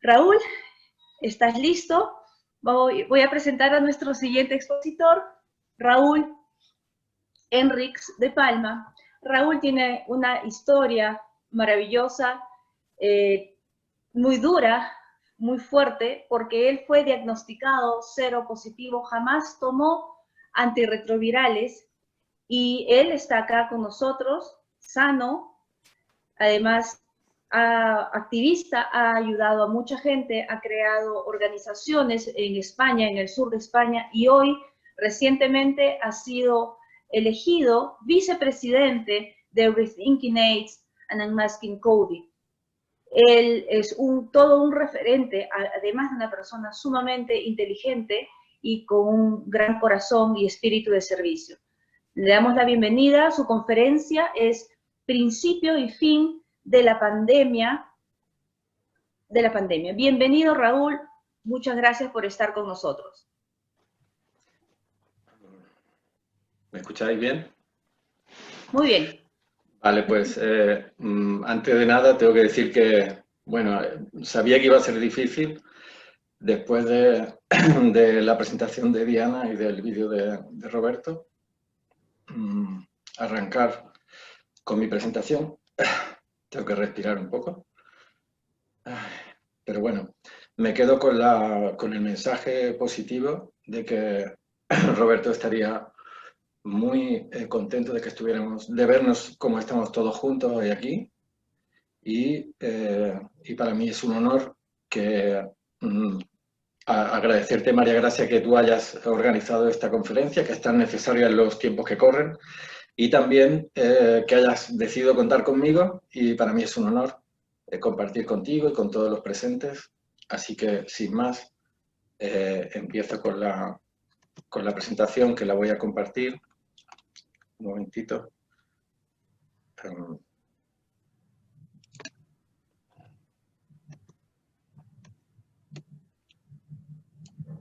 Raúl, ¿estás listo? Voy a presentar a nuestro siguiente expositor, Raúl Enrics de Palma. Raúl tiene una historia maravillosa, muy dura, muy fuerte, porque él fue diagnosticado cero positivo, jamás tomó antirretrovirales y él está acá con nosotros, sano, además activista, ha ayudado a mucha gente, ha creado organizaciones en España, en el sur de España, y hoy recientemente ha sido elegido vicepresidente de Rethinking AIDS and Unmasking COVID. Él es todo un referente, además de una persona sumamente inteligente y con un gran corazón y espíritu de servicio. Le damos la bienvenida. Su conferencia es Principio y Fin de la pandemia. Bienvenido, Raúl. Muchas gracias por estar con nosotros. ¿Me escucháis bien? Muy bien. Vale, pues antes de nada tengo que decir que, bueno, sabía que iba a ser difícil después de la presentación de Diana y del vídeo de Roberto, arrancar con mi presentación. Tengo que respirar un poco. Pero bueno, me quedo con el mensaje positivo de que Roberto estaría muy contento de que de vernos como estamos todos juntos hoy aquí. Y para mí es un honor agradecerte, María Gracia, que tú hayas organizado esta conferencia, que es tan necesaria en los tiempos que corren, y también que hayas decidido contar conmigo, y para mí es un honor compartir contigo y con todos los presentes. Así que, sin más, empiezo con la presentación, que la voy a compartir. Un momentito.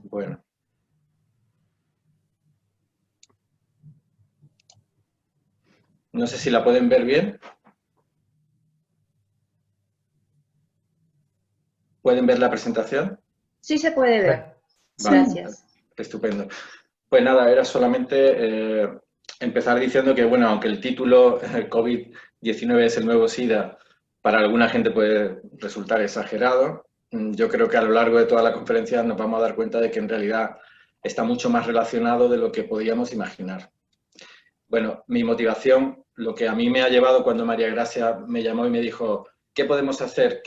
Bueno. No sé si la pueden ver bien. ¿Pueden ver la presentación? Sí se puede ver. Vale. Gracias. Estupendo. Pues nada, era solamente empezar diciendo que, bueno, aunque el título COVID-19 es el nuevo SIDA, para alguna gente puede resultar exagerado. Yo creo que a lo largo de toda la conferencia nos vamos a dar cuenta de que en realidad está mucho más relacionado de lo que podíamos imaginar. Bueno, mi motivación, lo que a mí me ha llevado cuando María Gracia me llamó y me dijo, ¿qué podemos hacer?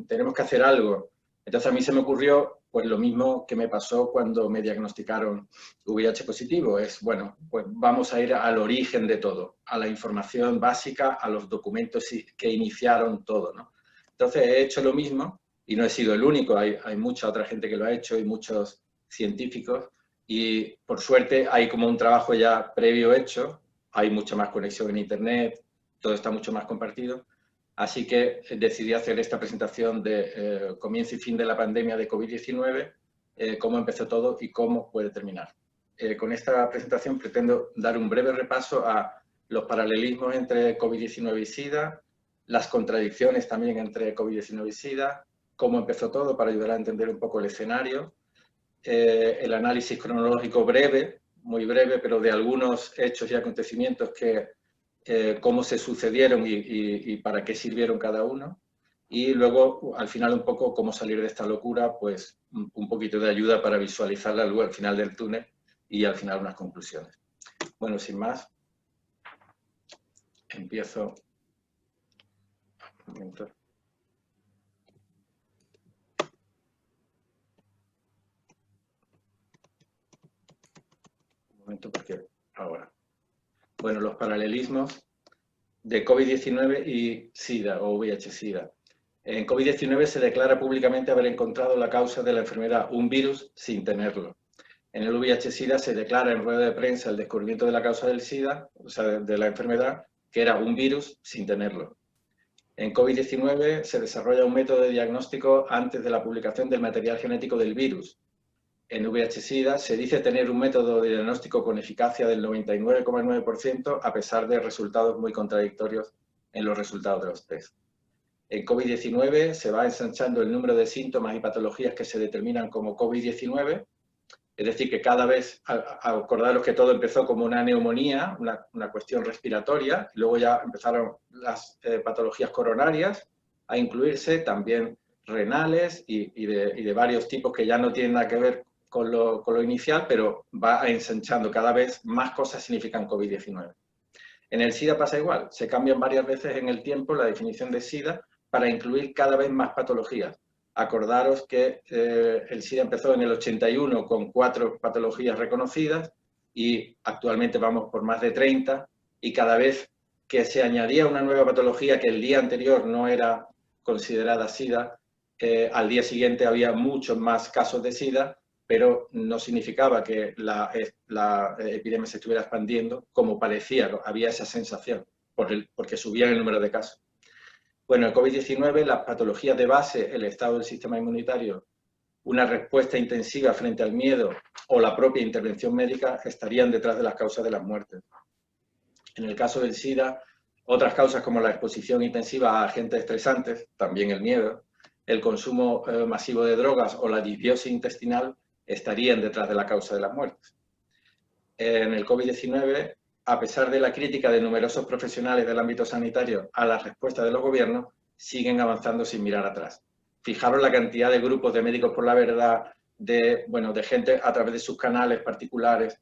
Tenemos que hacer algo. Entonces a mí se me ocurrió pues lo mismo que me pasó cuando me diagnosticaron VIH positivo. Es, bueno, pues vamos a ir al origen de todo, a la información básica, a los documentos que iniciaron todo, ¿no? Entonces he hecho lo mismo y no he sido el único, hay mucha otra gente que lo ha hecho y muchos científicos. Y por suerte hay como un trabajo ya previo hecho, hay mucha más conexión en Internet, todo está mucho más compartido. Así que decidí hacer esta presentación de comienzo y fin de la pandemia de COVID-19, cómo empezó todo y cómo puede terminar. Con esta presentación pretendo dar un breve repaso a los paralelismos entre COVID-19 y SIDA, las contradicciones también entre COVID-19 y SIDA, cómo empezó todo para ayudar a entender un poco el escenario, el análisis cronológico breve, muy breve, pero de algunos hechos y acontecimientos cómo se sucedieron y para qué sirvieron cada uno. Y luego, al final, un poco cómo salir de esta locura, pues un poquito de ayuda para visualizarla luego al final del túnel y al final unas conclusiones. Bueno, sin más, empiezo. Un momento. Porque ahora. Bueno, los paralelismos de COVID-19 y SIDA o VIH-SIDA. En COVID-19 se declara públicamente haber encontrado la causa de la enfermedad, un virus, sin tenerlo. En el VIH-SIDA se declara en rueda de prensa el descubrimiento de la causa del SIDA, o sea, de la enfermedad, que era un virus, sin tenerlo. En COVID-19 se desarrolla un método de diagnóstico antes de la publicación del material genético del virus. En VIH-SIDA se dice tener un método de diagnóstico con eficacia del 99,9% a pesar de resultados muy contradictorios en los resultados de los test. En COVID-19 se va ensanchando el número de síntomas y patologías que se determinan como COVID-19, es decir, que cada vez, acordaros que todo empezó como una neumonía, una cuestión respiratoria, luego ya empezaron las patologías coronarias a incluirse, también renales y de varios tipos que ya no tienen nada que ver con lo inicial, pero va ensanchando, cada vez más cosas significan COVID-19. En el SIDA pasa igual, se cambian varias veces en el tiempo la definición de SIDA para incluir cada vez más patologías. Acordaros que el SIDA empezó en el 81 con 4 patologías reconocidas y actualmente vamos por más de 30 y cada vez que se añadía una nueva patología que el día anterior no era considerada SIDA, al día siguiente había muchos más casos de SIDA, pero no significaba que la epidemia se estuviera expandiendo como parecía, había esa sensación, porque subía el número de casos. Bueno, el COVID-19, las patologías de base, el estado del sistema inmunitario, una respuesta intensiva frente al miedo o la propia intervención médica estarían detrás de las causas de las muertes. En el caso del SIDA, otras causas como la exposición intensiva a agentes estresantes, también el miedo, el consumo masivo de drogas o la disbiosis intestinal estarían detrás de la causa de las muertes. En el COVID-19, a pesar de la crítica de numerosos profesionales del ámbito sanitario a la respuesta de los gobiernos, siguen avanzando sin mirar atrás. Fijaros la cantidad de grupos de Médicos por la Verdad, de gente a través de sus canales particulares,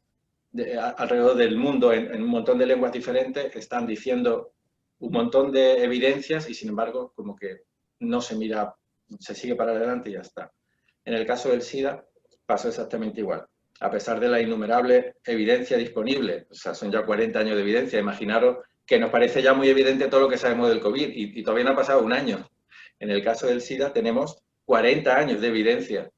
alrededor del mundo, en un montón de lenguas diferentes, están diciendo un montón de evidencias y, sin embargo, como que no se mira, se sigue para adelante y ya está. En el caso del SIDA pasó exactamente igual. A pesar de la innumerable evidencia disponible, o sea, son ya 40 años de evidencia, imaginaros que nos parece ya muy evidente todo lo que sabemos del COVID y todavía no ha pasado un año. En el caso del SIDA tenemos 40 años de evidencia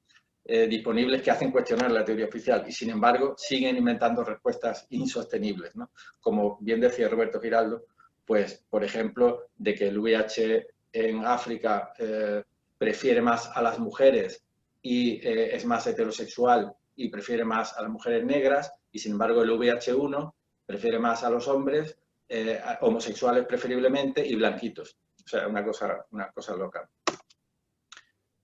disponibles que hacen cuestionar la teoría oficial y, sin embargo, siguen inventando respuestas insostenibles, ¿no? Como bien decía Roberto Giraldo, pues, por ejemplo, de que el VIH en África prefiere más a las mujeres y es más heterosexual y prefiere más a las mujeres negras, y sin embargo el VIH1 prefiere más a los hombres, homosexuales preferiblemente, y blanquitos. O sea, una cosa loca.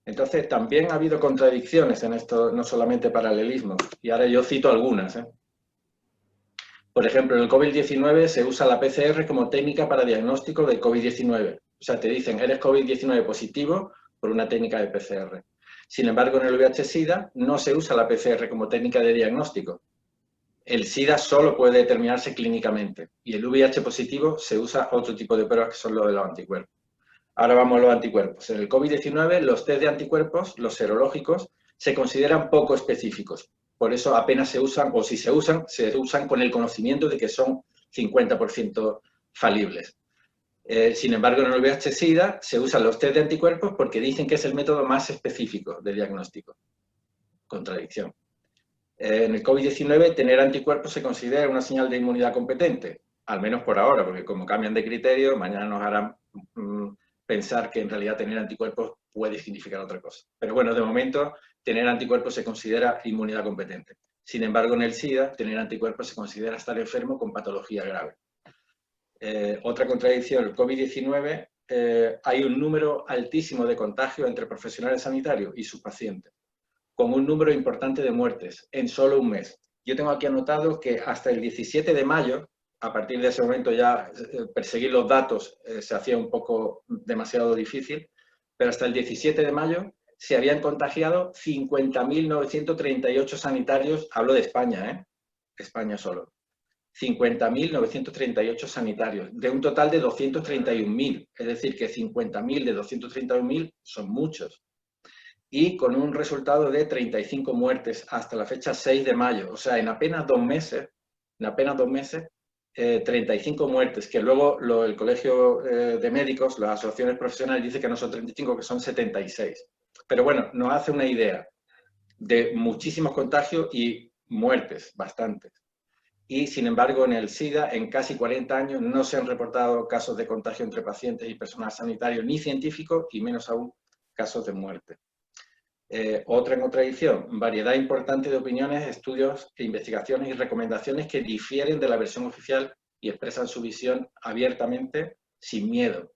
Entonces, también ha habido contradicciones en esto, no solamente paralelismos, y ahora yo cito algunas. Por ejemplo, en el COVID-19 se usa la PCR como técnica para diagnóstico de COVID-19. O sea, te dicen, eres COVID-19 positivo por una técnica de PCR. Sin embargo, en el VIH-Sida no se usa la PCR como técnica de diagnóstico. El SIDA solo puede determinarse clínicamente y el VIH positivo se usa otro tipo de pruebas que son los de los anticuerpos. Ahora vamos a los anticuerpos. En el COVID-19 los test de anticuerpos, los serológicos, se consideran poco específicos. Por eso apenas se usan, o si se usan con el conocimiento de que son 50% falibles. Sin embargo, en el VIH-Sida se usan los test de anticuerpos porque dicen que es el método más específico de diagnóstico. Contradicción. En el COVID-19, tener anticuerpos se considera una señal de inmunidad competente, al menos por ahora, porque como cambian de criterio, mañana nos harán pensar que en realidad tener anticuerpos puede significar otra cosa. Pero bueno, de momento, tener anticuerpos se considera inmunidad competente. Sin embargo, en el SIDA, tener anticuerpos se considera estar enfermo con patología grave. Otra contradicción, el COVID-19, hay un número altísimo de contagios entre profesionales sanitarios y sus pacientes, con un número importante de muertes en solo un mes. Yo tengo aquí anotado que hasta el 17 de mayo, a partir de ese momento ya perseguir los datos se hacía un poco demasiado difícil, pero hasta el 17 de mayo se habían contagiado 50.938 sanitarios, hablo de España, España solo. 50.938 sanitarios, de un total de 231.000, es decir, que 50.000 de 231.000 son muchos. Y con un resultado de 35 muertes hasta la fecha 6 de mayo, o sea, en apenas 2 meses, 35 muertes, que luego el Colegio de Médicos, las asociaciones profesionales dicen que no son 35, que son 76. Pero bueno, nos hace una idea de muchísimos contagios y muertes, bastantes. Y, sin embargo, en el SIDA, en casi 40 años, no se han reportado casos de contagio entre pacientes y personal sanitario, ni científicos, y menos aún casos de muerte. Otra contradicción, variedad importante de opiniones, estudios, investigaciones y recomendaciones que difieren de la versión oficial y expresan su visión abiertamente, sin miedo.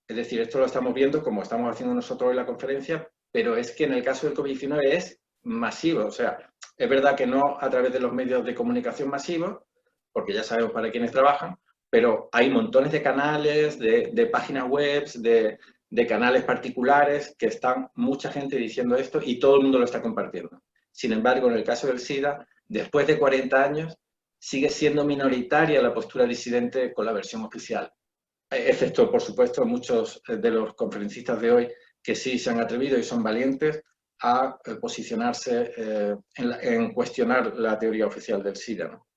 Es decir, esto lo estamos viendo como estamos haciendo nosotros en la conferencia, pero es que en el caso del COVID-19 es masivo. O sea, es verdad que no a través de los medios de comunicación masivos, porque ya sabemos para quiénes trabajan, pero hay montones de canales, de páginas web, de canales particulares que están mucha gente diciendo esto y todo el mundo lo está compartiendo. Sin embargo, en el caso del SIDA, después de 40 años, sigue siendo minoritaria la postura disidente con la versión oficial. Excepto, por supuesto, muchos de los conferencistas de hoy que sí se han atrevido y son valientes a posicionarse en cuestionar la teoría oficial del SIDA, ¿no?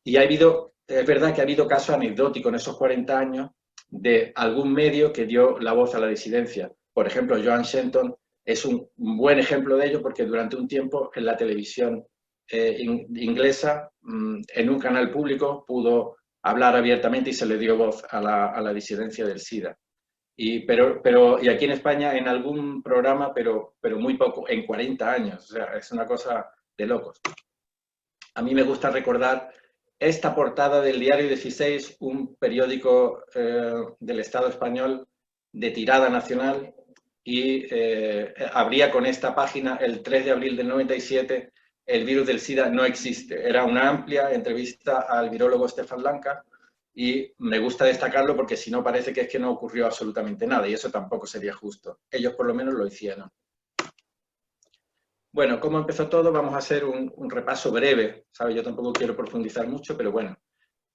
Y es verdad que ha habido casos anecdóticos en esos 40 años de algún medio que dio la voz a la disidencia. Por ejemplo, Joan Shenton es un buen ejemplo de ello porque durante un tiempo en la televisión inglesa, en un canal público, pudo hablar abiertamente y se le dio voz a la disidencia del SIDA. Y aquí en España en algún programa, pero muy poco, en 40 años. O sea, es una cosa de locos. A mí me gusta recordar esta portada del Diario 16, un periódico del Estado español de tirada nacional, y abría con esta página: el 3 de abril del 97, el virus del SIDA no existe. Era una amplia entrevista al virólogo Stefan Lanka, y me gusta destacarlo porque si no parece que es que no ocurrió absolutamente nada, y eso tampoco sería justo. Ellos por lo menos lo hicieron. Bueno, ¿cómo empezó todo? Vamos a hacer un repaso breve, ¿sabe? Yo tampoco quiero profundizar mucho, pero bueno.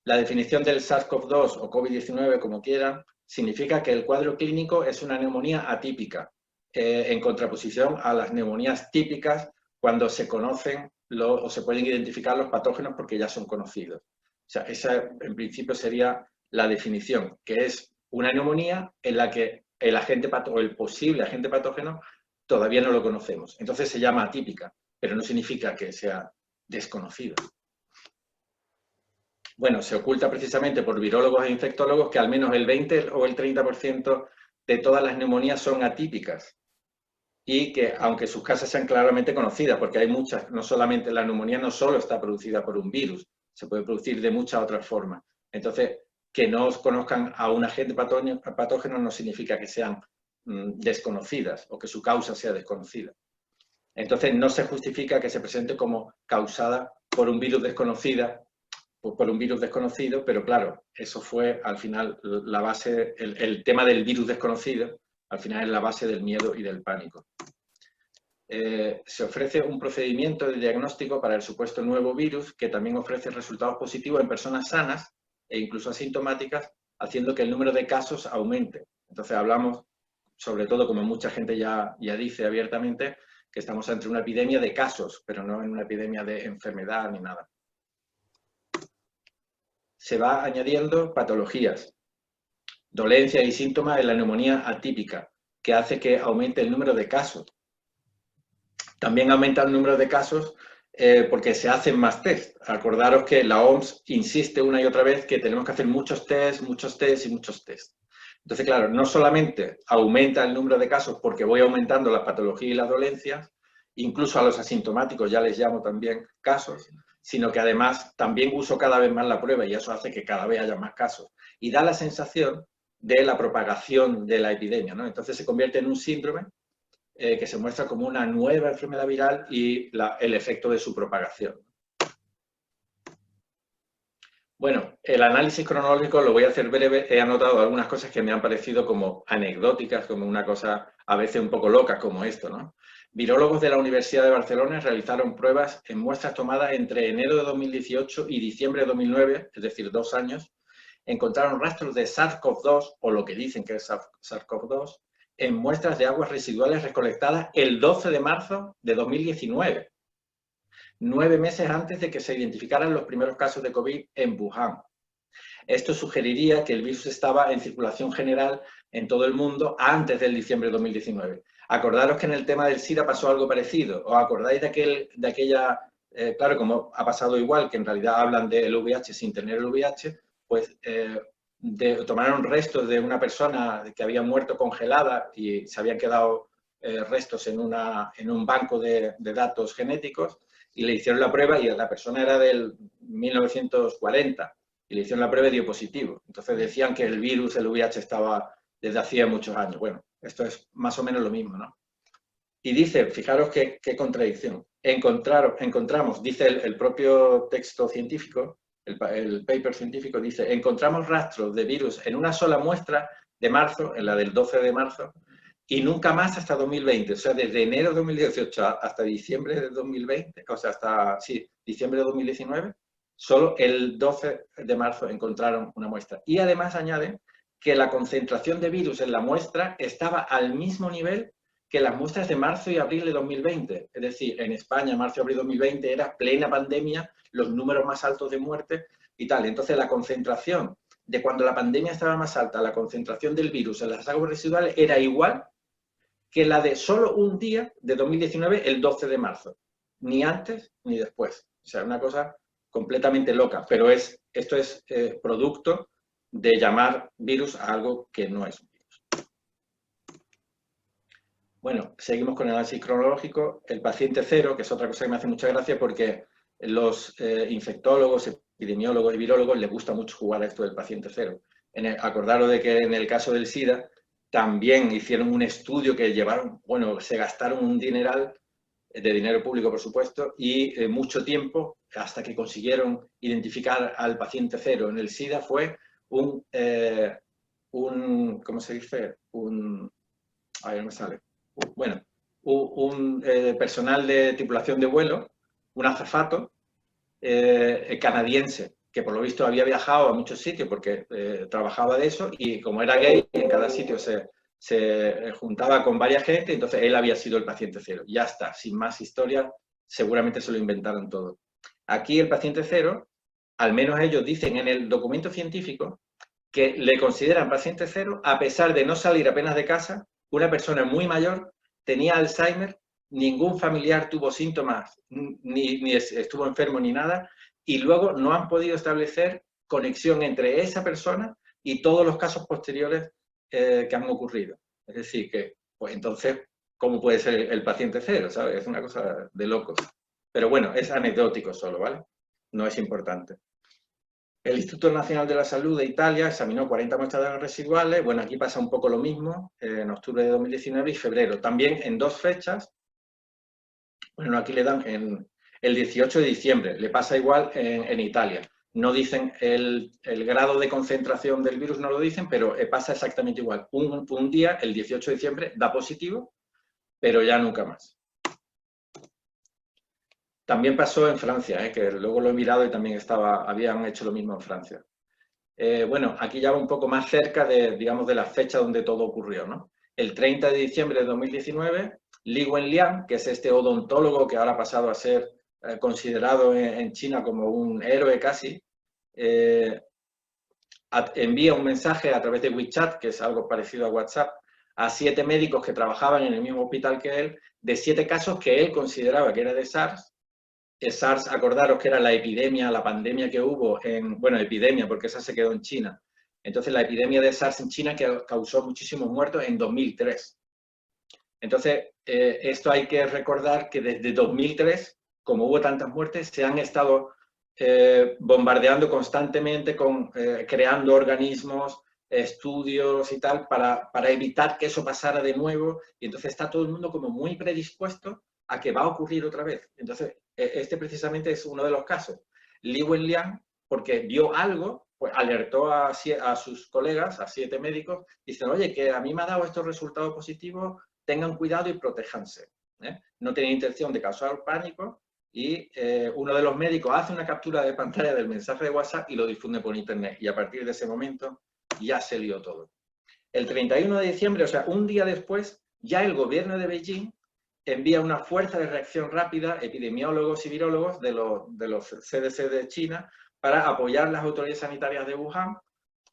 La definición del SARS-CoV-2 o COVID-19, como quieran, significa que el cuadro clínico es una neumonía atípica, en contraposición a las neumonías típicas, cuando se conocen o se pueden identificar los patógenos porque ya son conocidos. O sea, esa en principio sería la definición, que es una neumonía en la que el agente o el posible agente patógeno todavía no lo conocemos. Entonces se llama atípica, pero no significa que sea desconocido. Bueno, se oculta precisamente por virólogos e infectólogos que al menos el 20 o el 30% de todas las neumonías son atípicas, y que aunque sus causas sean claramente conocidas, porque hay muchas, no solamente la neumonía no solo está producida por un virus, se puede producir de muchas otras formas. Entonces, que no conozcan a un agente patógeno no significa que sean desconocidas o que su causa sea desconocida. Entonces, no se justifica que se presente como causada por un virus desconocido, pero claro, eso fue al final la base, el tema del virus desconocido, al final es la base del miedo y del pánico. Se ofrece un procedimiento de diagnóstico para el supuesto nuevo virus que también ofrece resultados positivos en personas sanas e incluso asintomáticas, haciendo que el número de casos aumente. Entonces hablamos, sobre todo, como mucha gente ya dice abiertamente, que estamos ante una epidemia de casos, pero no en una epidemia de enfermedad ni nada. Se va añadiendo patologías, dolencias y síntomas en la neumonía atípica, que hace que aumente el número de casos. También aumenta el número de casos porque se hacen más test. Acordaros que la OMS insiste una y otra vez que tenemos que hacer muchos test y muchos test. Entonces, claro, no solamente aumenta el número de casos porque voy aumentando las patologías y las dolencias, incluso a los asintomáticos ya les llamo también casos, sino que además también uso cada vez más la prueba y eso hace que cada vez haya más casos. Y da la sensación de la propagación de la epidemia, ¿no? Entonces se convierte en un síndrome que se muestra como una nueva enfermedad viral y el efecto de su propagación. Bueno, el análisis cronológico lo voy a hacer breve. He anotado algunas cosas que me han parecido como anecdóticas, como una cosa a veces un poco loca, como esto, ¿no? Virólogos de la Universidad de Barcelona realizaron pruebas en muestras tomadas entre enero de 2018 y diciembre de 2009, es decir, 2 años. Encontraron rastros de SARS-CoV-2, o lo que dicen que es SARS-CoV-2, en muestras de aguas residuales recolectadas el 12 de marzo de 2019, 9 meses antes de que se identificaran los primeros casos de COVID en Wuhan. Esto sugeriría que el virus estaba en circulación general en todo el mundo antes del diciembre de 2019. Acordaros que en el tema del SIDA pasó algo parecido. ¿Os acordáis de aquella, claro, como ha pasado igual, que en realidad hablan del VIH sin tener el VIH, pues tomaron restos de una persona que había muerto congelada y se habían quedado restos en un banco de datos genéticos y le hicieron la prueba y la persona era del 1940 y le hicieron la prueba y dio positivo. Entonces decían que el virus, el VIH, estaba desde hacía muchos años. Bueno, esto es más o menos lo mismo, ¿no? Y dice, fijaros qué contradicción, encontramos, dice el propio texto científico, el paper científico, dice, encontramos rastros de virus en una sola muestra de marzo, en la del 12 de marzo, y nunca más hasta 2020, o sea, desde enero de 2018 hasta diciembre de 2020, o sea, hasta, sí, diciembre de 2019, solo el 12 de marzo encontraron una muestra. Y además añaden que la concentración de virus en la muestra estaba al mismo nivel que las muestras de marzo y abril de 2020. Es decir, en España, marzo y abril de 2020 era plena pandemia, los números más altos de muerte y tal. Entonces, la concentración de cuando la pandemia estaba más alta, la concentración del virus en las aguas residuales era igual que la de solo un día de 2019, el 12 de marzo. Ni antes ni después. O sea, una cosa completamente loca. Pero esto es producto de llamar virus a algo que no es un virus. Bueno, seguimos con el análisis cronológico. El paciente cero, que es otra cosa que me hace mucha gracia porque los infectólogos, epidemiólogos y virólogos les gusta mucho jugar a esto del paciente cero. Acordaros de que en el caso del SIDA también hicieron un estudio que llevaron, bueno, se gastaron un dineral, de dinero público por supuesto, y mucho tiempo hasta que consiguieron identificar al paciente cero. En el SIDA fue ¿cómo se dice? Ahí no me sale. Bueno, un personal de tripulación de vuelo, un azafato canadiense, que por lo visto había viajado a muchos sitios porque trabajaba de eso y como era gay, en cada sitio se juntaba con varias gente, entonces él había sido el paciente cero. Ya está, sin más historia, seguramente se lo inventaron todo. Aquí el paciente cero, al menos ellos dicen en el documento científico, que le consideran paciente cero a pesar de no salir apenas de casa, una persona muy mayor, tenía Alzheimer, ningún familiar tuvo síntomas, ni estuvo enfermo ni nada, y luego no han podido establecer conexión entre esa persona y todos los casos posteriores que han ocurrido. Es decir, que, pues entonces, ¿cómo puede ser el paciente cero? ¿Sabes? Es una cosa de locos. Pero bueno, es anecdótico solo, ¿vale? No es importante. El Instituto Nacional de la Salud de Italia examinó 40 muestras de aguas residuales. Bueno, aquí pasa un poco lo mismo, en octubre de 2019 y febrero. También en dos fechas. Bueno, aquí le dan en el 18 de diciembre. Le pasa igual en Italia. No dicen el grado de concentración del virus, no lo dicen, pero pasa exactamente igual. Un día, el 18 de diciembre, da positivo, pero ya nunca más. También pasó en Francia, que luego lo he mirado y también habían hecho lo mismo en Francia. Bueno, aquí ya va un poco más cerca de, digamos, de la fecha donde todo ocurrió, ¿no? El 30 de diciembre de 2019, Li Wenliang, que es este odontólogo que ahora ha pasado a ser considerado en China como un héroe casi, envía un mensaje a través de WeChat, que es algo parecido a WhatsApp, a 7 médicos que trabajaban en el mismo hospital que él, de 7 casos que él consideraba que era de SARS. SARS, acordaros que era la epidemia, la pandemia que hubo bueno, epidemia, porque esa se quedó en China. Entonces, la epidemia de SARS en China que causó muchísimos muertos en 2003. Entonces, esto hay que recordar que desde 2003, como hubo tantas muertes, se han estado bombardeando constantemente creando organismos, estudios y tal, para evitar que eso pasara de nuevo. Y entonces está todo el mundo como muy predispuesto a que va a ocurrir otra vez. Entonces, este precisamente es uno de los casos. Li Wenliang, porque vio algo, pues alertó a sus colegas, a 7 médicos, dicen, oye, que a mí me ha dado estos resultados positivos, tengan cuidado y protéjanse. No tenía intención de causar pánico y uno de los médicos hace una captura de pantalla del mensaje de WhatsApp y lo difunde por internet. Y a partir de ese momento ya se lió todo. El 31 de diciembre, o sea, un día después, ya el gobierno de Beijing envía una fuerza de reacción rápida, epidemiólogos y virólogos de los CDC de China, para apoyar las autoridades sanitarias de Wuhan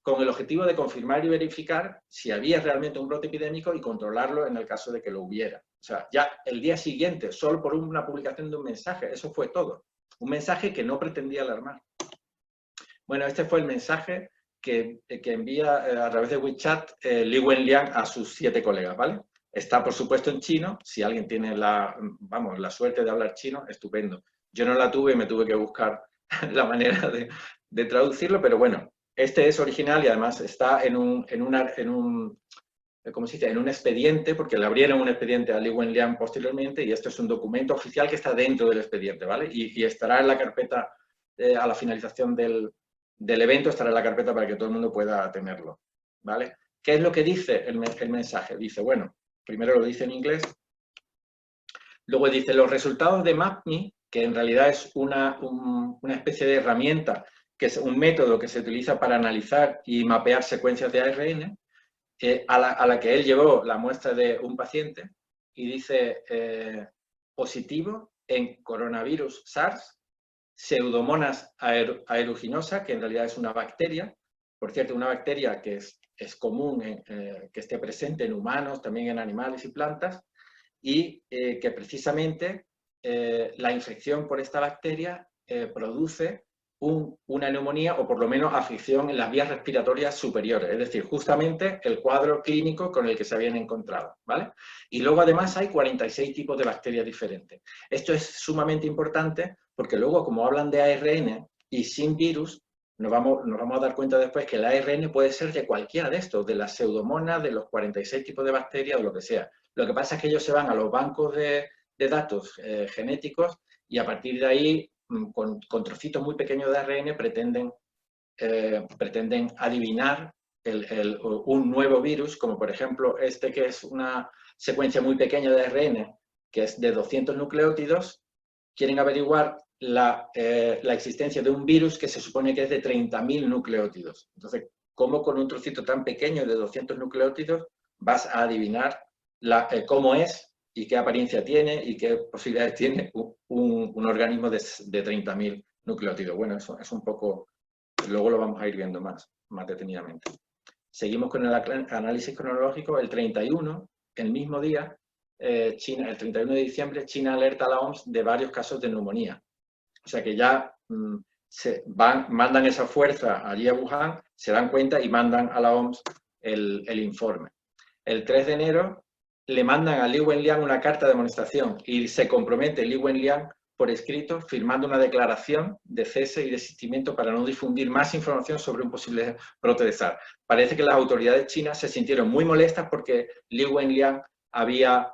con el objetivo de confirmar y verificar si había realmente un brote epidémico y controlarlo en el caso de que lo hubiera. O sea, ya el día siguiente, solo por una publicación de un mensaje, eso fue todo. Un mensaje que no pretendía alarmar. Bueno, este fue el mensaje que envía a través de WeChat Li Wenliang a sus 7 colegas, ¿vale? Está, por supuesto, en chino. Si alguien tiene la suerte de hablar chino, estupendo. Yo no la tuve y me tuve que buscar la manera de traducirlo, pero bueno, Este es original y además está en un ¿cómo se dice? En un expediente, porque le abrieron un expediente a Li Wenliang posteriormente, y esto es un documento oficial que está dentro del expediente, ¿vale? Y estará en la carpeta, a la finalización del evento, estará en la carpeta para que todo el mundo pueda tenerlo, ¿vale? ¿Qué es lo que dice el mensaje? Dice, bueno, primero lo dice en inglés, luego dice, los resultados de MapMe, que en realidad es una especie de herramienta, que es un método que se utiliza para analizar y mapear secuencias de ARN, a la que él llevó la muestra de un paciente y dice positivo en coronavirus SARS, Pseudomonas aeruginosa, que en realidad es una bacteria, por cierto, una bacteria que es común que esté presente en humanos, también en animales y plantas, y que precisamente la infección por esta bacteria produce una neumonía o por lo menos afección en las vías respiratorias superiores, es decir, justamente el cuadro clínico con el que se habían encontrado, ¿vale? Y luego además hay 46 tipos de bacterias diferentes. Esto es sumamente importante porque luego, como hablan de ARN y sin virus, nos vamos a dar cuenta después que el ARN puede ser de cualquiera de estos, de las pseudomonas, de los 46 tipos de bacterias o lo que sea. Lo que pasa es que ellos se van a los bancos de datos genéticos y a partir de ahí, con trocitos muy pequeños de ARN, pretenden adivinar un nuevo virus, como por ejemplo este, que es una secuencia muy pequeña de ARN, que es de 200 nucleótidos. Quieren averiguar la existencia de un virus que se supone que es de 30.000 nucleótidos. Entonces, ¿cómo con un trocito tan pequeño de 200 nucleótidos vas a adivinar cómo es y qué apariencia tiene y qué posibilidades tiene un organismo de 30.000 nucleótidos? Bueno, eso es un poco, luego lo vamos a ir viendo más detenidamente. Seguimos con el análisis cronológico. El 31, el mismo día, China, el 31 de diciembre, China alerta a la OMS de varios casos de neumonía. O sea que ya mandan esa fuerza allí a Wuhan, se dan cuenta y mandan a la OMS el informe. El 3 de enero le mandan a Li Wenliang una carta de amonestación y se compromete Li Wenliang por escrito, firmando una declaración de cese y desistimiento para no difundir más información sobre un posible brote de SARS. Parece que las autoridades chinas se sintieron muy molestas porque Li Wenliang había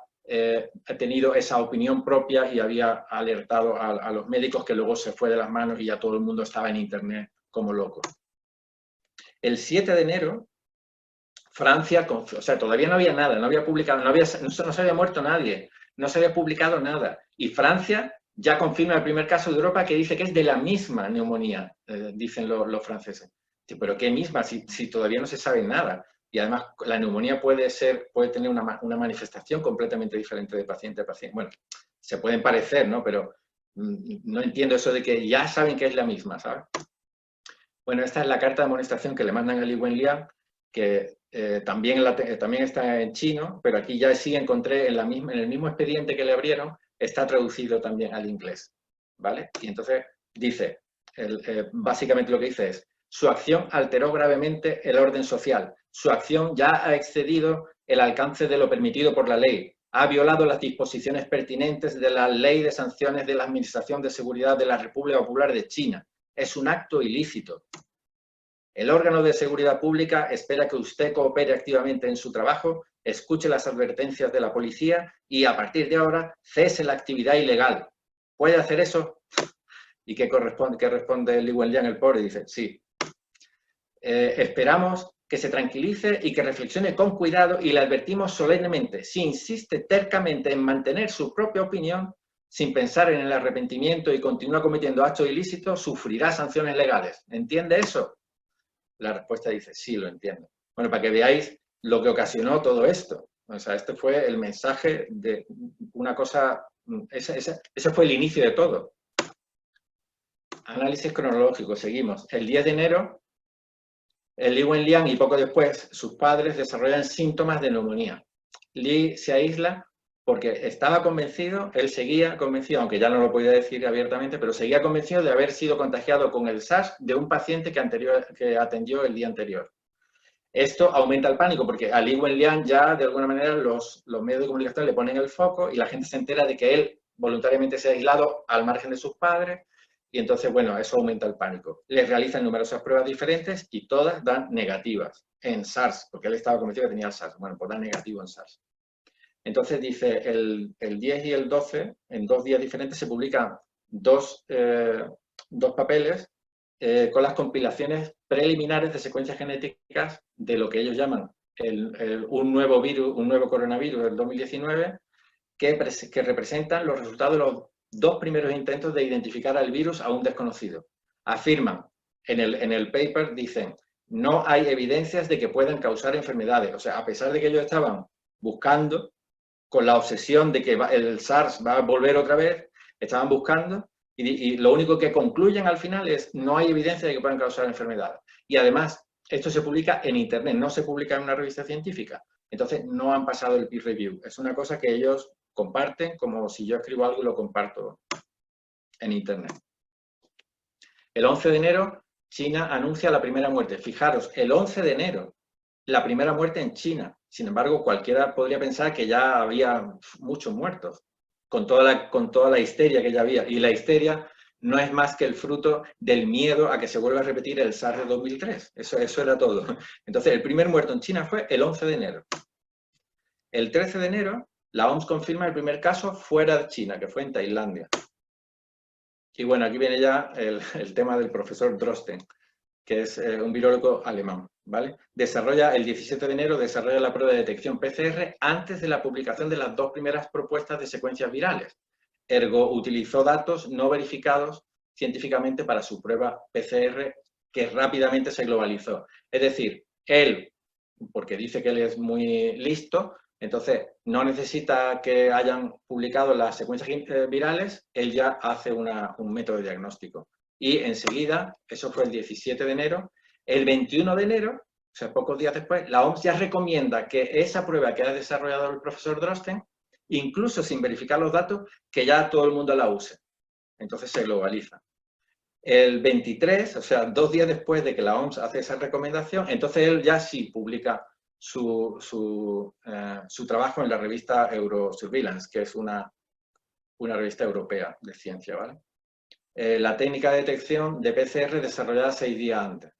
tenido esa opinión propia y había alertado a los médicos, que luego se fue de las manos y ya todo el mundo estaba en internet como loco. El 7 de enero, Francia, o sea, todavía no había nada, no había publicado, no se había muerto nadie, no se había publicado nada. Y Francia ya confirma el primer caso de Europa que dice que es de la misma neumonía, dicen los franceses. ¿Pero qué misma? Si todavía no se sabe nada. Y además la neumonía puede tener una manifestación completamente diferente de paciente a paciente. Bueno, se pueden parecer, ¿no? Pero no entiendo eso de que ya saben que es la misma, ¿sabes? Bueno, esta es la carta de amonestación que le mandan a Li Wenliang, que también está en chino, pero aquí ya sí encontré en el mismo expediente que le abrieron, está traducido también al inglés, ¿vale? Y entonces dice, básicamente lo que dice es, su acción alteró gravemente el orden social, su acción ya ha excedido el alcance de lo permitido por la ley, ha violado las disposiciones pertinentes de la Ley de Sanciones de la Administración de Seguridad de la República Popular de China, es un acto ilícito. El órgano de seguridad pública espera que usted coopere activamente en su trabajo, escuche las advertencias de la policía y a partir de ahora cese la actividad ilegal. ¿Puede hacer eso? ¿Y qué responde Li Wenliang, el pobre? Dice, sí. Esperamos que se tranquilice y que reflexione con cuidado y le advertimos solemnemente, si insiste tercamente en mantener su propia opinión, sin pensar en el arrepentimiento y continúa cometiendo actos ilícitos, sufrirá sanciones legales. ¿Entiende eso? La respuesta dice, sí, lo entiendo. Bueno, para que veáis lo que ocasionó todo esto. O sea, este fue el mensaje de una cosa, ese fue el inicio de todo. Análisis cronológico, seguimos. El 10 de enero, Li Wenliang y poco después sus padres desarrollan síntomas de neumonía. Li se aísla porque estaba convencido, él seguía convencido, aunque ya no lo podía decir abiertamente, pero seguía convencido de haber sido contagiado con el SARS de un paciente que atendió el día anterior. Esto aumenta el pánico porque a Li Wenliang ya, de alguna manera, los medios de comunicación le ponen el foco y la gente se entera de que él voluntariamente se ha aislado al margen de sus padres Y entonces, bueno, eso aumenta el pánico. Les realizan numerosas pruebas diferentes y todas dan negativas en SARS, porque él estaba convencido que tenía el SARS. Bueno, pues da negativo en SARS. Entonces dice, el 10 y el 12, en 2 días diferentes, se publican dos papeles con las compilaciones preliminares de secuencias genéticas de lo que ellos llaman un nuevo virus, un nuevo coronavirus del 2019, que representan los resultados de los 2 primeros intentos de identificar al virus aún desconocido. Afirman, en el paper dicen, no hay evidencias de que puedan causar enfermedades. O sea, a pesar de que ellos estaban buscando, con la obsesión de que el SARS va a volver otra vez, estaban buscando y lo único que concluyen al final es no hay evidencia de que puedan causar enfermedades. Y además, esto se publica en Internet, no se publica en una revista científica. Entonces, no han pasado el peer review. Es una cosa que ellos comparten, como si yo escribo algo y lo comparto en Internet. El 11 de enero, China anuncia la primera muerte. Fijaros, el 11 de enero, la primera muerte en China. Sin embargo, cualquiera podría pensar que ya había muchos muertos, con toda la histeria que ya había. Y la histeria no es más que el fruto del miedo a que se vuelva a repetir el SARS de 2003. Eso era todo. Entonces, el primer muerto en China fue el 11 de enero. El 13 de enero, la OMS confirma el primer caso fuera de China, que fue en Tailandia. Y bueno, aquí viene ya el tema del profesor Drosten, que es un virólogo alemán, ¿vale? El 17 de enero desarrolla la prueba de detección PCR antes de la publicación de las 2 primeras propuestas de secuencias virales. Ergo, utilizó datos no verificados científicamente para su prueba PCR, que rápidamente se globalizó. Es decir, él, porque dice que él es muy listo, entonces no necesita que hayan publicado las secuencias virales, él ya hace un método de diagnóstico. Y enseguida, eso fue el 17 de enero, el 21 de enero, o sea, pocos días después, la OMS ya recomienda que esa prueba que ha desarrollado el profesor Drosten, incluso sin verificar los datos, que ya todo el mundo la use. Entonces se globaliza. El 23, o sea, 2 días después de que la OMS hace esa recomendación, entonces él ya sí publica su trabajo en la revista Eurosurveillance, que es una revista europea de ciencia, ¿vale? La técnica de detección de PCR desarrollada 6 días antes.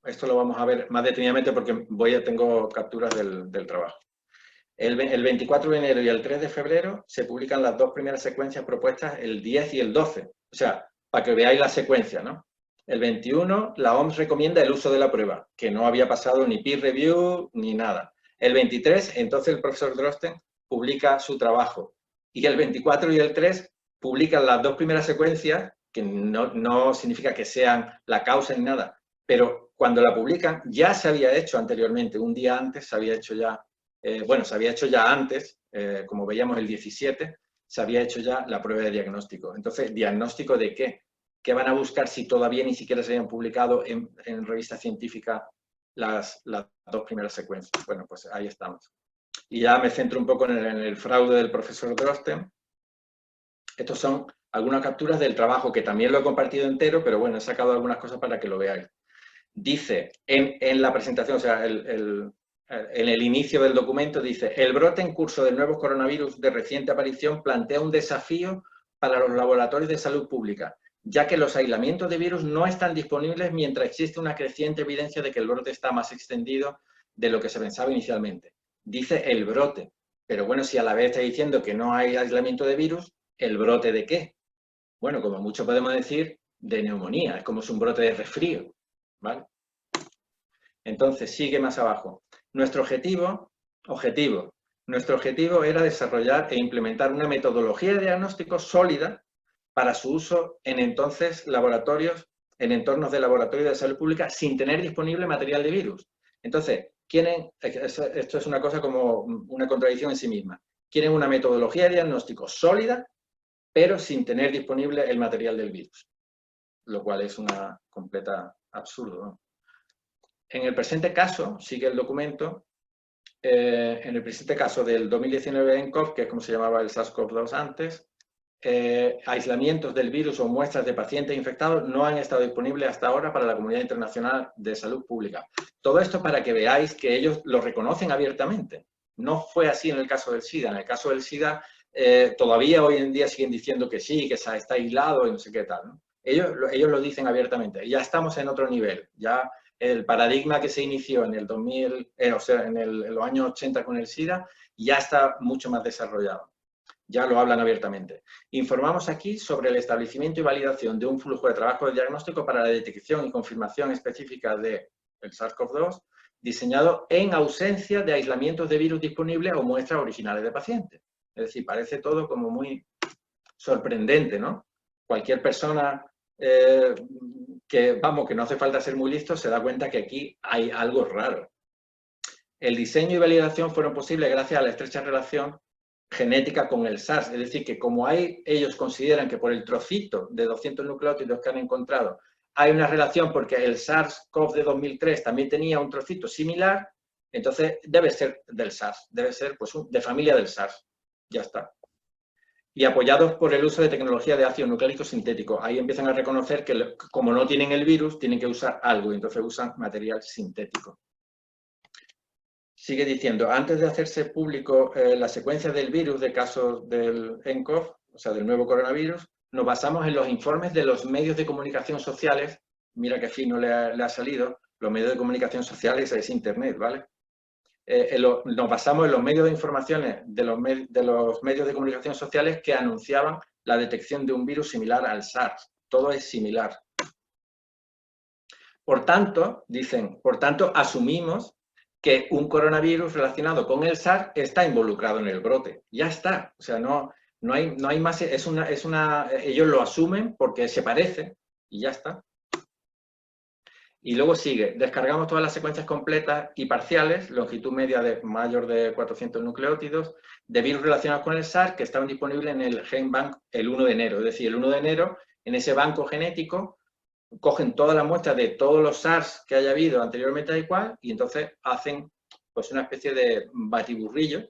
Esto lo vamos a ver más detenidamente porque tengo capturas del trabajo. El 24 de enero y el 3 de febrero se publican las 2 primeras secuencias propuestas el 10 y el 12. O sea, para que veáis la secuencia, ¿no? El 21, la OMS recomienda el uso de la prueba, que no había pasado ni peer review ni nada. El 23, entonces el profesor Drosten publica su trabajo. Y el 24 y el 3 publican las 2 primeras secuencias, que no significa que sean la causa ni nada, pero cuando la publican ya se había hecho anteriormente, un día antes se había hecho ya, se había hecho ya antes, como veíamos el 17, se había hecho ya la prueba de diagnóstico. Entonces, ¿diagnóstico de qué? ¿Qué van a buscar si todavía ni siquiera se habían publicado en revista científica las 2 primeras secuencias? Bueno, pues ahí estamos. Y ya me centro un poco en el fraude del profesor Drosten. Estos son algunas capturas del trabajo, que también lo he compartido entero, pero bueno, he sacado algunas cosas para que lo veáis. Dice, en la presentación, o sea, en el inicio del documento, dice, el brote en curso del nuevo coronavirus de reciente aparición plantea un desafío para los laboratorios de salud pública, ya que los aislamientos de virus no están disponibles mientras existe una creciente evidencia de que el brote está más extendido de lo que se pensaba inicialmente. Dice el brote, pero bueno, si a la vez está diciendo que no hay aislamiento de virus, ¿el brote de qué? Bueno, como mucho podemos decir, de neumonía, es como si un brote de resfrío, ¿vale? Entonces, sigue más abajo. Nuestro objetivo era desarrollar e implementar una metodología de diagnóstico sólida para su uso en entornos de laboratorio de salud pública sin tener disponible material de virus. Entonces, esto es una cosa como una contradicción en sí misma. Quieren una metodología de diagnóstico sólida, pero sin tener disponible el material del virus, lo cual es una completa absurdo, ¿no? En el presente caso, sigue el documento, en el presente caso del 2019 nCoV, que es como se llamaba el SARS-CoV-2 antes, aislamientos del virus o muestras de pacientes infectados no han estado disponibles hasta ahora para la comunidad internacional de salud pública. Todo esto para que veáis que ellos lo reconocen abiertamente. No fue así en el caso del SIDA. En el caso del SIDA, todavía hoy en día siguen diciendo que sí, que está aislado y no sé qué tal, ¿no? Ellos lo dicen abiertamente. Ya estamos en otro nivel. Ya el paradigma que se inició en el 2000, o sea, en los años 80 con el SIDA, ya está mucho más desarrollado. Ya lo hablan abiertamente. Informamos aquí sobre el establecimiento y validación de un flujo de trabajo de diagnóstico para la detección y confirmación específica del SARS-CoV-2, diseñado en ausencia de aislamientos de virus disponibles o muestras originales de pacientes. Es decir, parece todo como muy sorprendente, ¿no? Cualquier persona que no hace falta ser muy listo, se da cuenta que aquí hay algo raro. El diseño y validación fueron posibles gracias a la estrecha relación genética con el SARS, es decir, que como ellos consideran que por el trocito de 200 nucleótidos que han encontrado hay una relación porque el SARS-CoV de 2003 también tenía un trocito similar, entonces debe ser del SARS, debe ser pues, de familia del SARS, ya está. Y apoyados por el uso de tecnología de ácido nucleico sintético. Ahí empiezan a reconocer que como no tienen el virus, tienen que usar algo, y entonces usan material sintético. Sigue diciendo, antes de hacerse público la secuencia del virus de casos del nCoV, o sea, del nuevo coronavirus, nos basamos en los informes de los medios de comunicación sociales. Mira qué fino le ha salido. Los medios de comunicación sociales es Internet, ¿vale? Nos basamos en los medios de informaciones de los medios de comunicación sociales que anunciaban la detección de un virus similar al SARS. Todo es similar. Por tanto, dicen, asumimos que un coronavirus relacionado con el SARS está involucrado en el brote. Ya está. O sea, no hay más. Ellos lo asumen porque se parece y ya está. Y luego sigue, descargamos todas las secuencias completas y parciales, longitud media de mayor de 400 nucleótidos, de virus relacionados con el SARS que estaban disponibles en el GenBank el 1 de enero. Es decir, el 1 de enero, en ese banco genético, cogen todas las muestras de todos los SARS que haya habido anteriormente a cual y entonces hacen pues, una especie de batiburrillo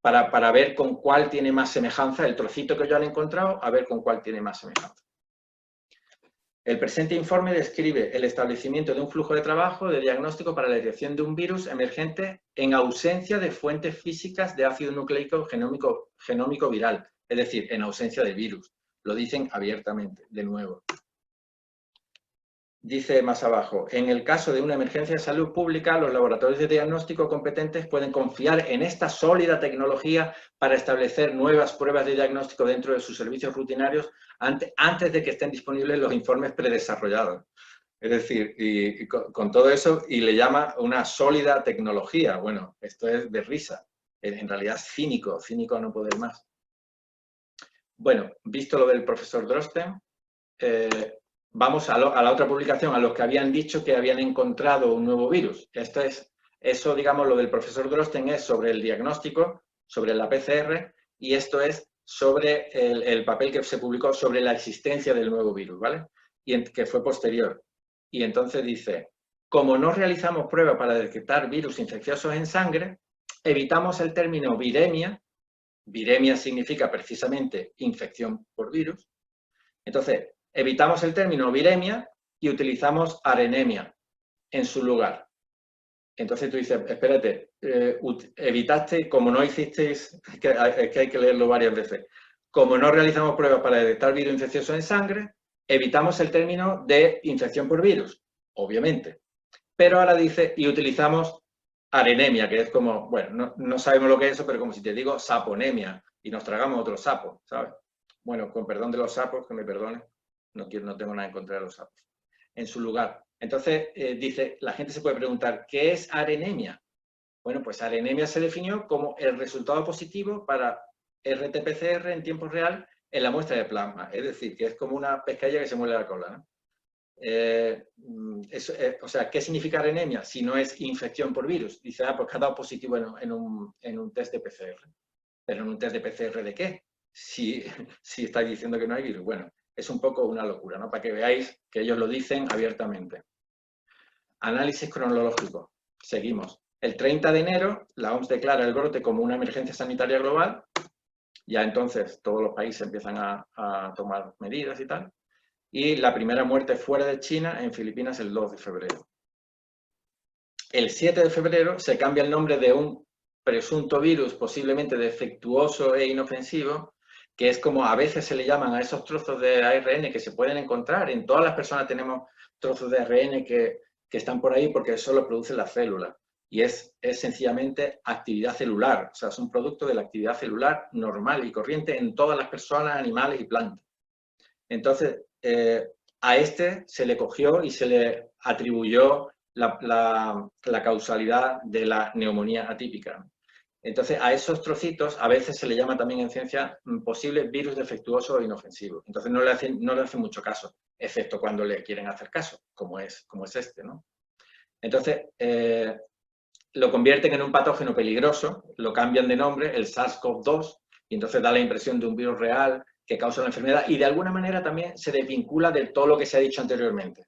para ver con cuál tiene más semejanza, el trocito que ellos han encontrado, a ver con cuál tiene más semejanza. El presente informe describe el establecimiento de un flujo de trabajo de diagnóstico para la detección de un virus emergente en ausencia de fuentes físicas de ácido nucleico genómico viral, es decir, en ausencia de virus. Lo dicen abiertamente, de nuevo. Dice más abajo, en el caso de una emergencia de salud pública, los laboratorios de diagnóstico competentes pueden confiar en esta sólida tecnología para establecer nuevas pruebas de diagnóstico dentro de sus servicios rutinarios antes de que estén disponibles los informes predesarrollados. Es decir, y con todo eso, y le llama una sólida tecnología. Bueno, esto es de risa. En realidad es cínico a no poder más. Bueno, visto lo del profesor Drosten, vamos a la otra publicación, a los que habían dicho que habían encontrado un nuevo virus. Eso, digamos, lo del profesor Drosten es sobre el diagnóstico, sobre la PCR, y esto es sobre el papel que se publicó sobre la existencia del nuevo virus, ¿vale? Y que fue posterior. Y entonces dice, como no realizamos pruebas para detectar virus infecciosos en sangre, evitamos el término viremia. Viremia significa precisamente infección por virus. Entonces, evitamos el término viremia y utilizamos arenemia en su lugar. Entonces tú dices, espérate, evitaste, como no hicisteis, es que hay que leerlo varias veces, como no realizamos pruebas para detectar virus infecciosos en sangre, evitamos el término de infección por virus, obviamente. Pero ahora dice, y utilizamos arenemia, que es como, bueno, no sabemos lo que es eso, pero como si te digo saponemia, y nos tragamos otro sapo, ¿sabes? Bueno, con perdón de los sapos, que me perdonen. No tengo nada en contra de los sapos. En su lugar. Entonces, dice, la gente se puede preguntar, ¿qué es arenemia? Bueno, pues arenemia se definió como el resultado positivo para RT-PCR en tiempo real en la muestra de plasma. Es decir, que es como una pescadilla que se muele la cola, ¿no? O sea, ¿qué significa arenemia? Si no es infección por virus. Dice, pues que ha dado positivo en un test de PCR. ¿Pero en un test de PCR de qué? Si estáis diciendo que no hay virus. Bueno, es un poco una locura, ¿no? Para que veáis que ellos lo dicen abiertamente. Análisis cronológico. Seguimos. El 30 de enero, la OMS declara el brote como una emergencia sanitaria global. Ya entonces todos los países empiezan a tomar medidas y tal. Y la primera muerte fuera de China, en Filipinas, el 2 de febrero. El 7 de febrero se cambia el nombre de un presunto virus posiblemente defectuoso e inofensivo, que es como a veces se le llaman a esos trozos de ARN que se pueden encontrar. En todas las personas tenemos trozos de ARN que están por ahí porque eso lo produce la célula. Y es sencillamente actividad celular, o sea, es un producto de la actividad celular normal y corriente en todas las personas, animales y plantas. Entonces, a este se le cogió y se le atribuyó la causalidad de la neumonía atípica. Entonces, a esos trocitos a veces se le llama también en ciencia posible virus defectuoso o inofensivo. Entonces, no le hacen mucho caso, excepto cuando le quieren hacer caso, como es este, ¿no? Entonces, lo convierten en un patógeno peligroso, lo cambian de nombre, el SARS-CoV-2, y entonces da la impresión de un virus real que causa la enfermedad y de alguna manera también se desvincula de todo lo que se ha dicho anteriormente.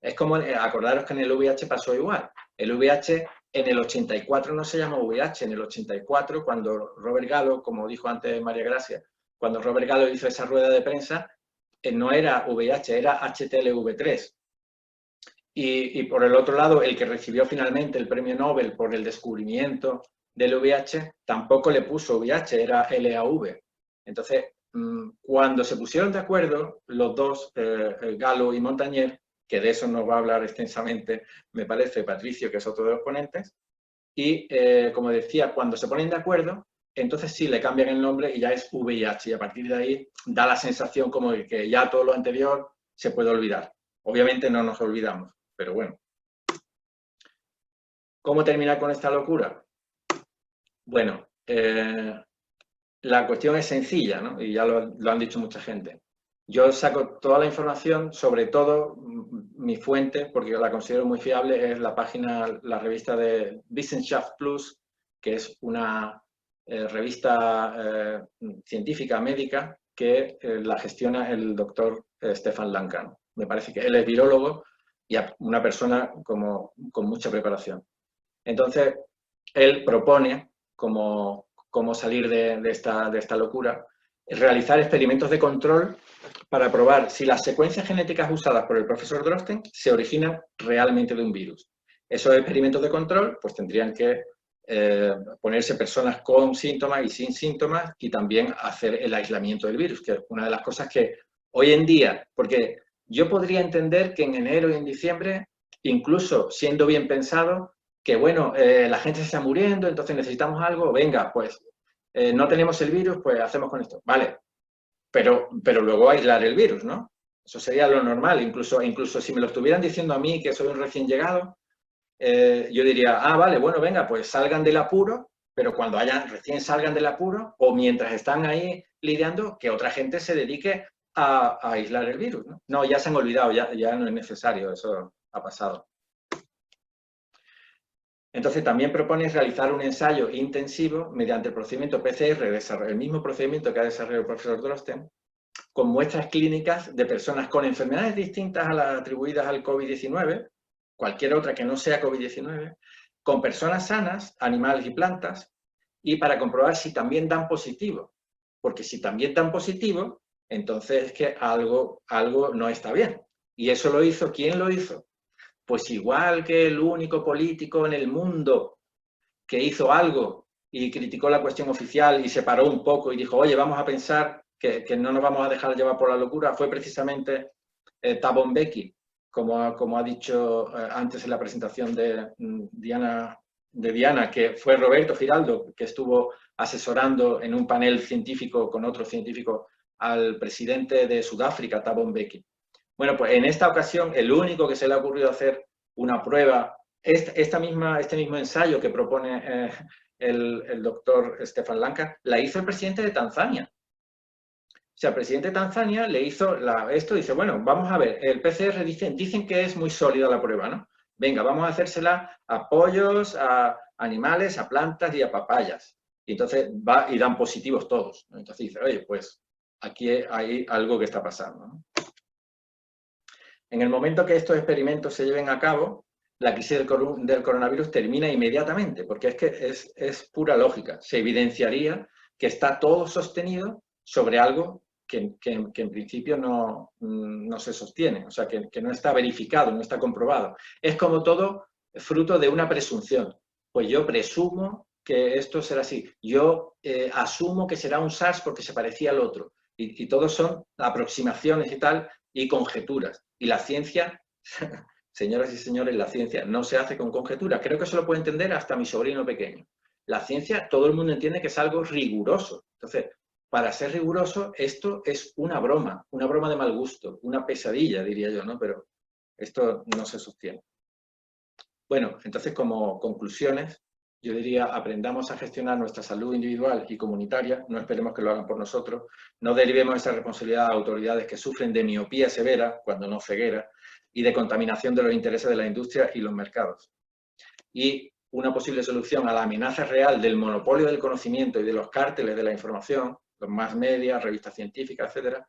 Es como, acordaros que en el VIH pasó igual. El VIH en el 84 no se llamó VIH, en el 84 cuando Robert Gallo, como dijo antes María Gracia, cuando Robert Gallo hizo esa rueda de prensa, no era VIH, era HTLV3. Y por el otro lado, el que recibió finalmente el premio Nobel por el descubrimiento del VIH, tampoco le puso VIH, era LAV. Entonces, cuando se pusieron de acuerdo, los dos, Gallo y Montagnier, que de eso nos va a hablar extensamente, me parece, Patricio, que es otro de los ponentes, y como decía, cuando se ponen de acuerdo, entonces sí le cambian el nombre y ya es VIH, y a partir de ahí da la sensación como de que ya todo lo anterior se puede olvidar. Obviamente no nos olvidamos, pero bueno. ¿Cómo terminar con esta locura? Bueno, la cuestión es sencilla, ¿no? Y ya lo han dicho mucha gente. Yo saco toda la información, sobre todo mi fuente, porque la considero muy fiable, es la página, la revista de Wissenschaft Plus, que es una revista científica médica que la gestiona el doctor Stefan Lankan. Me parece que él es virólogo y una persona con mucha preparación. Entonces, él propone cómo salir de esta locura, realizar experimentos de control para probar si las secuencias genéticas usadas por el profesor Drosten se originan realmente de un virus. Esos experimentos de control pues tendrían que ponerse personas con síntomas y sin síntomas y también hacer el aislamiento del virus, que es una de las cosas que hoy en día, porque yo podría entender que en enero y en diciembre, incluso siendo bien pensado, que bueno, la gente se está muriendo, entonces necesitamos algo, venga, pues no tenemos el virus, pues hacemos con esto. Vale, pero luego aislar el virus, ¿no? Eso sería lo normal, incluso si me lo estuvieran diciendo a mí, que soy un recién llegado, yo diría, vale, bueno, venga, pues salgan del apuro, pero cuando recién salgan del apuro, o mientras están ahí lidiando, que otra gente se dedique a aislar el virus, ¿no? No, ya se han olvidado, ya no es necesario, eso ha pasado. Entonces, también propone realizar un ensayo intensivo mediante el procedimiento PCR, el mismo procedimiento que ha desarrollado el profesor Drosten, con muestras clínicas de personas con enfermedades distintas a las atribuidas al COVID-19, cualquier otra que no sea COVID-19, con personas sanas, animales y plantas, y para comprobar si también dan positivo. Porque si también dan positivo, entonces es que algo no está bien. Y eso lo hizo, ¿quién lo hizo? Pues igual que el único político en el mundo que hizo algo y criticó la cuestión oficial y se paró un poco y dijo, oye, vamos a pensar que no nos vamos a dejar llevar por la locura, fue precisamente Thabo Mbeki, como ha dicho antes en la presentación de Diana, que fue Roberto Giraldo, que estuvo asesorando en un panel científico con otro científico al presidente de Sudáfrica, Thabo Mbeki. Bueno, pues en esta ocasión, el único que se le ha ocurrido hacer una prueba, este mismo ensayo que propone el doctor Stefan Lankan, la hizo el presidente de Tanzania. O sea, el presidente de Tanzania le hizo esto, dice, bueno, vamos a ver, el PCR dicen que es muy sólida la prueba, ¿no? Venga, vamos a hacérsela a pollos, a animales, a plantas y a papayas. Y entonces va y dan positivos todos, ¿no? Entonces dice, oye, pues aquí hay algo que está pasando, ¿no? En el momento que estos experimentos se lleven a cabo, la crisis del coronavirus termina inmediatamente, porque es que es pura lógica. Se evidenciaría que está todo sostenido sobre algo que en principio no se sostiene, o sea, que no está verificado, no está comprobado. Es como todo fruto de una presunción. Pues yo presumo que esto será así. Yo asumo que será un SARS porque se parecía al otro. Y todos son aproximaciones y tal, y conjeturas. Y la ciencia, señoras y señores, la ciencia no se hace con conjeturas. Creo que eso lo puede entender hasta mi sobrino pequeño. La ciencia, todo el mundo entiende que es algo riguroso. Entonces, para ser riguroso, esto es una broma de mal gusto, una pesadilla, diría yo, ¿no? Pero esto no se sostiene. Bueno, entonces, como conclusiones, yo diría, aprendamos a gestionar nuestra salud individual y comunitaria, no esperemos que lo hagan por nosotros, no derivemos esa responsabilidad a autoridades que sufren de miopía severa, cuando no ceguera, y de contaminación de los intereses de la industria y los mercados. Y una posible solución a la amenaza real del monopolio del conocimiento y de los cárteles de la información, los más media, revistas científicas, etcétera,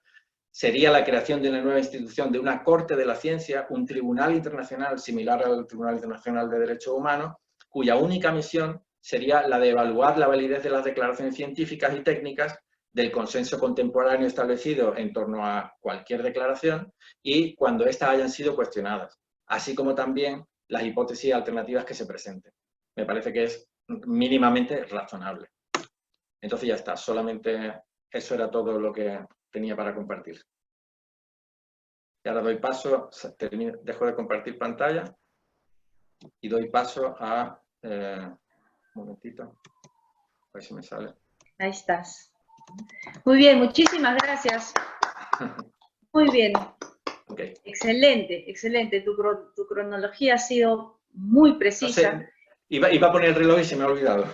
sería la creación de una nueva institución, de una corte de la ciencia, un tribunal internacional similar al Tribunal Internacional de Derechos Humanos, cuya única misión sería la de evaluar la validez de las declaraciones científicas y técnicas, del consenso contemporáneo establecido en torno a cualquier declaración y cuando éstas hayan sido cuestionadas, así como también las hipótesis alternativas que se presenten. Me parece que es mínimamente razonable. Entonces ya está, solamente eso era todo lo que tenía para compartir. Y ahora doy paso, dejo de compartir pantalla y doy paso a... un momentito, a ver si me sale. Ahí estás. Muy bien, muchísimas gracias. Muy bien. Okay. Excelente, excelente. Tu cronología ha sido muy precisa. No sé, iba a poner el reloj y se me ha olvidado.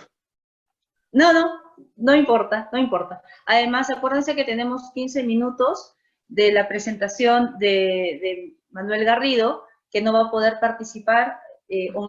No importa, no importa. Además, acuérdense que tenemos 15 minutos de la presentación de Manuel Garrido, que no va a poder participar